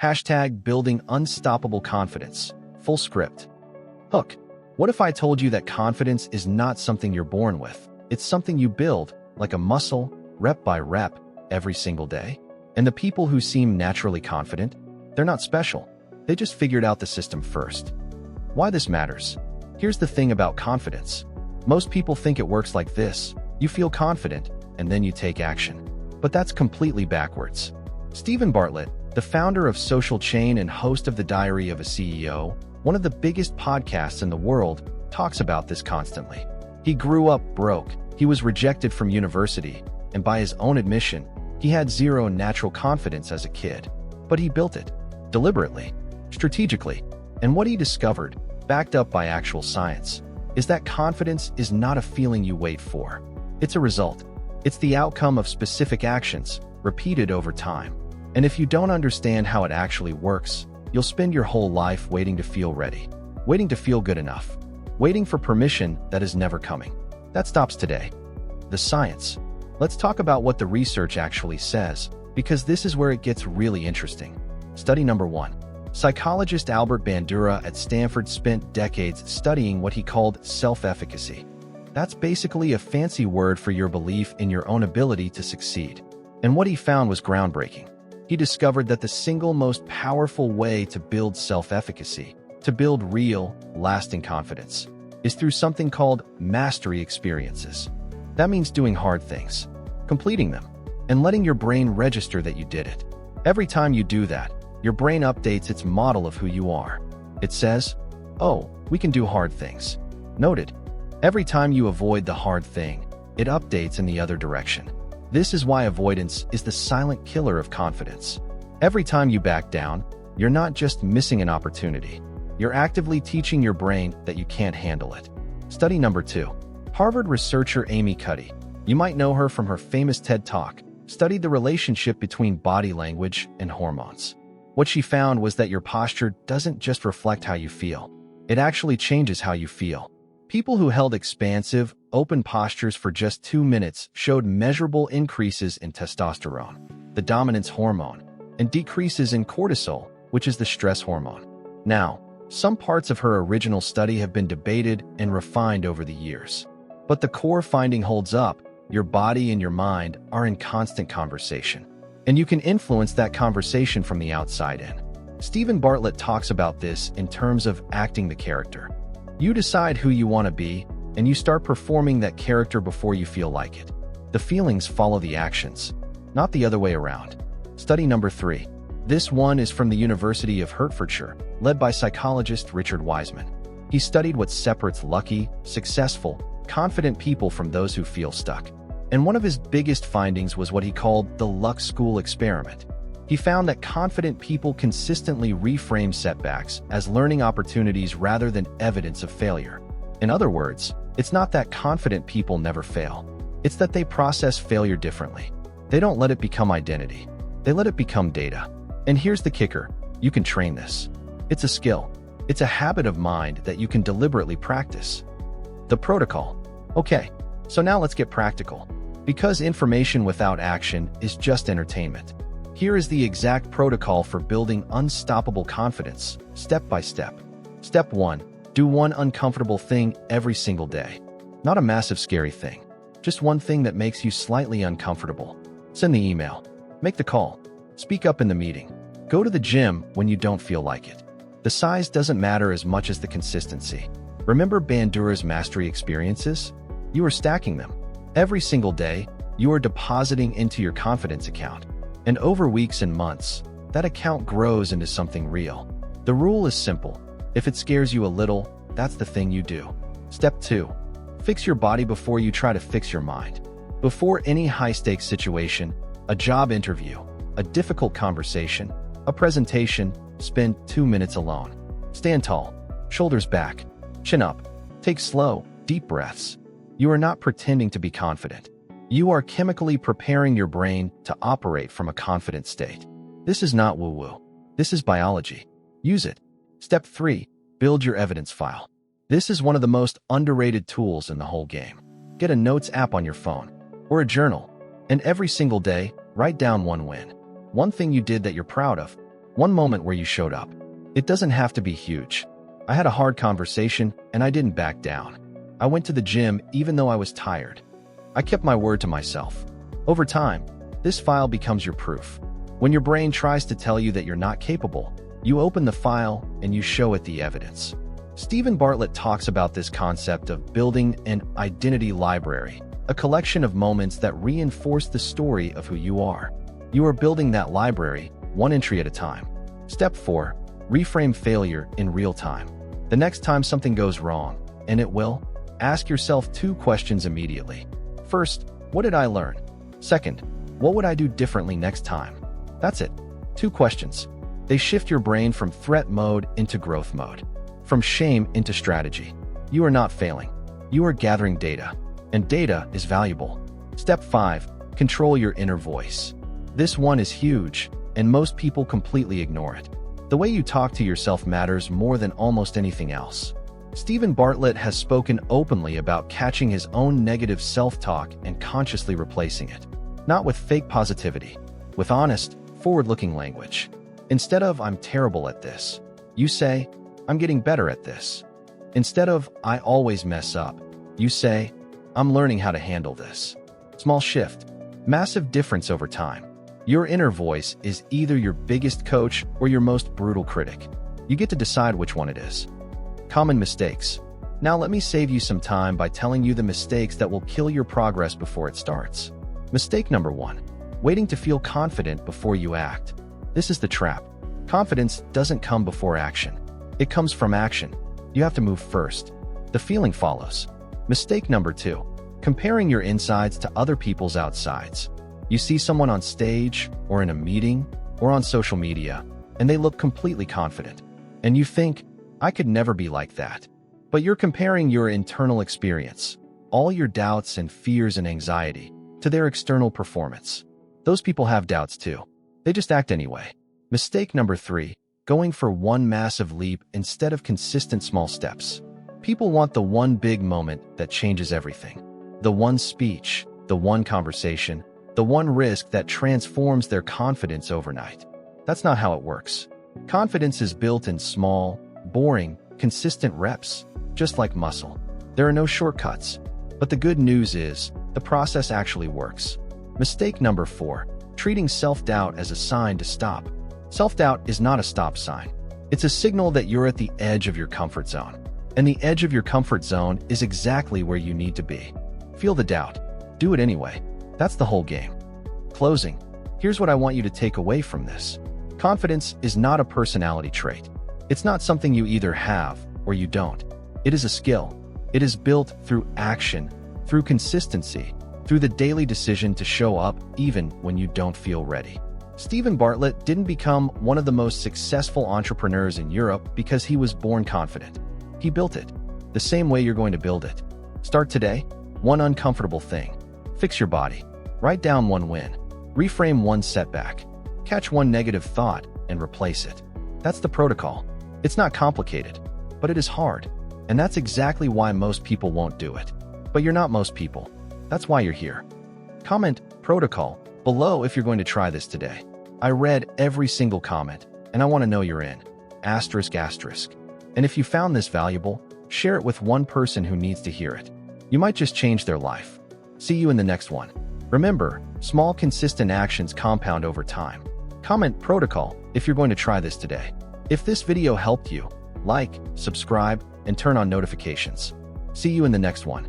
Hashtag building unstoppable confidence. Full script. Hook. What if I told you that confidence is not something you're born with? It's something you build, like a muscle, rep by rep, every single day? And the people who seem naturally confident, they're not special. They just figured out the system first. Why this matters? Here's the thing about confidence. Most people think it works like this. You feel confident, and then you take action. But that's completely backwards. Stephen Bartlett, the founder of Social Chain and host of The Diary of a CEO, one of the biggest podcasts in the world, talks about this constantly. He grew up broke, he was rejected from university, and by his own admission, he had zero natural confidence as a kid. But he built it, deliberately, strategically, and what he discovered, backed up by actual science, is that confidence is not a feeling you wait for. It's a result. It's the outcome of specific actions, repeated over time. And if you don't understand how it actually works, you'll spend your whole life waiting to feel ready, waiting to feel good enough, waiting for permission that is never coming. That stops today. The science. Let's talk about what the research actually says, because this is where it gets really interesting. Study number 1. Psychologist Albert Bandura at Stanford spent decades studying what he called self-efficacy. That's basically a fancy word for your belief in your own ability to succeed. And what he found was groundbreaking. He discovered that the single most powerful way to build self-efficacy, to build real, lasting confidence, is through something called mastery experiences. That means doing hard things, completing them, and letting your brain register that you did it. Every time you do that, your brain updates its model of who you are. It says, oh, we can do hard things. Noted. Every time you avoid the hard thing, it updates in the other direction. This is why avoidance is the silent killer of confidence. Every time you back down, you're not just missing an opportunity. You're actively teaching your brain that you can't handle it. Study number 2. Harvard researcher Amy Cuddy, you might know her from her famous TED Talk, studied the relationship between body language and hormones. What she found was that your posture doesn't just reflect how you feel. It actually changes how you feel. People who held expansive, open postures for just 2 minutes showed measurable increases in testosterone, the dominance hormone, and decreases in cortisol, which is the stress hormone. Now, some parts of her original study have been debated and refined over the years. But the core finding holds up. Your body and your mind are in constant conversation. And you can influence that conversation from the outside in. Stephen Bartlett talks about this in terms of acting the character. You decide who you want to be, and you start performing that character before you feel like it. The feelings follow the actions, not the other way around. Study number 3. This one is from the University of Hertfordshire, led by psychologist Richard Wiseman. He studied what separates lucky, successful, confident people from those who feel stuck. And one of his biggest findings was what he called the luck school experiment. He found that confident people consistently reframe setbacks as learning opportunities rather than evidence of failure. In other words, it's not that confident people never fail. It's that they process failure differently. They don't let it become identity. They let it become data. And here's the kicker. You can train this. It's a skill. It's a habit of mind that you can deliberately practice. The protocol. Okay, so now let's get practical. Because information without action is just entertainment. Here is the exact protocol for building unstoppable confidence, step by step. Step 1. Do one uncomfortable thing every single day. Not a massive scary thing. Just one thing that makes you slightly uncomfortable. Send the email. Make the call. Speak up in the meeting. Go to the gym when you don't feel like it. The size doesn't matter as much as the consistency. Remember Bandura's mastery experiences? You are stacking them. Every single day, you are depositing into your confidence account. And over weeks and months, that account grows into something real. The rule is simple. If it scares you a little, that's the thing you do. Step 2. Fix your body before you try to fix your mind. Before any high-stakes situation, a job interview, a difficult conversation, a presentation, spend 2 minutes alone. Stand tall, shoulders back, chin up. Take slow, deep breaths. You are not pretending to be confident. You are chemically preparing your brain to operate from a confident state. This is not woo-woo. This is biology. Use it. Step 3. Build your evidence file. This is one of the most underrated tools in the whole game. Get a notes app on your phone or a journal, and every single day, write down one win. One thing you did that you're proud of. One moment where you showed up. It doesn't have to be huge. I had a hard conversation and I didn't back down. I went to the gym even though I was tired. I kept my word to myself. Over time, this file becomes your proof. When your brain tries to tell you that you're not capable, you open the file and you show it the evidence. Stephen Bartlett talks about this concept of building an identity library, a collection of moments that reinforce the story of who you are. You are building that library one entry at a time. Step 4. Reframe failure in real time. The next time something goes wrong, and it will, ask yourself 2 questions immediately. First, what did I learn? Second, what would I do differently next time? That's it. 2 questions. They shift your brain from threat mode into growth mode, from shame into strategy. You are not failing. You are gathering data, and data is valuable. Step 5. Control your inner voice. This one is huge, and most people completely ignore it. The way you talk to yourself matters more than almost anything else. Stephen Bartlett has spoken openly about catching his own negative self-talk and consciously replacing it. Not with fake positivity, with honest, forward-looking language. Instead of, I'm terrible at this, you say, I'm getting better at this. Instead of, I always mess up, you say, I'm learning how to handle this. Small shift, massive difference over time. Your inner voice is either your biggest coach or your most brutal critic. You get to decide which one it is. Common mistakes. Now let me save you some time by telling you the mistakes that will kill your progress before it starts. Mistake number 1. Waiting to feel confident before you act. This is the trap. Confidence doesn't come before action. It comes from action. You have to move first. The feeling follows. Mistake number 2. Comparing your insides to other people's outsides. You see someone on stage, or in a meeting, or on social media, and they look completely confident. And you think, I could never be like that. But you're comparing your internal experience, all your doubts and fears and anxiety, to their external performance. Those people have doubts too. They just act anyway. Mistake number 3. Going for one massive leap instead of consistent small steps. People want the one big moment that changes everything. The one speech, the one conversation, the one risk that transforms their confidence overnight. That's not how it works. Confidence is built in small, boring, consistent reps, just like muscle. There are no shortcuts. But the good news is, the process actually works. Mistake number 4. Treating self-doubt as a sign to stop. Self-doubt is not a stop sign. It's a signal that you're at the edge of your comfort zone. And the edge of your comfort zone is exactly where you need to be. Feel the doubt. Do it anyway. That's the whole game. Closing. Here's what I want you to take away from this. Confidence is not a personality trait. It's not something you either have or you don't. It is a skill. It is built through action, through consistency, through the daily decision to show up even when you don't feel ready. Stephen Bartlett didn't become one of the most successful entrepreneurs in Europe because he was born confident. He built it, the same way you're going to build it. Start today. One uncomfortable thing. Fix your body. Write down one win. Reframe one setback. Catch one negative thought and replace it. That's the protocol. It's not complicated, but it is hard. And that's exactly why most people won't do it. But you're not most people. That's why you're here. Comment protocol below if you're going to try this today. I read every single comment, and I want to know you're in. Asterisk, asterisk. And if you found this valuable, share it with one person who needs to hear it. You might just change their life. See you in the next one. Remember, small consistent actions compound over time. Comment protocol if you're going to try this today. If this video helped you, like, subscribe, and turn on notifications. See you in the next one.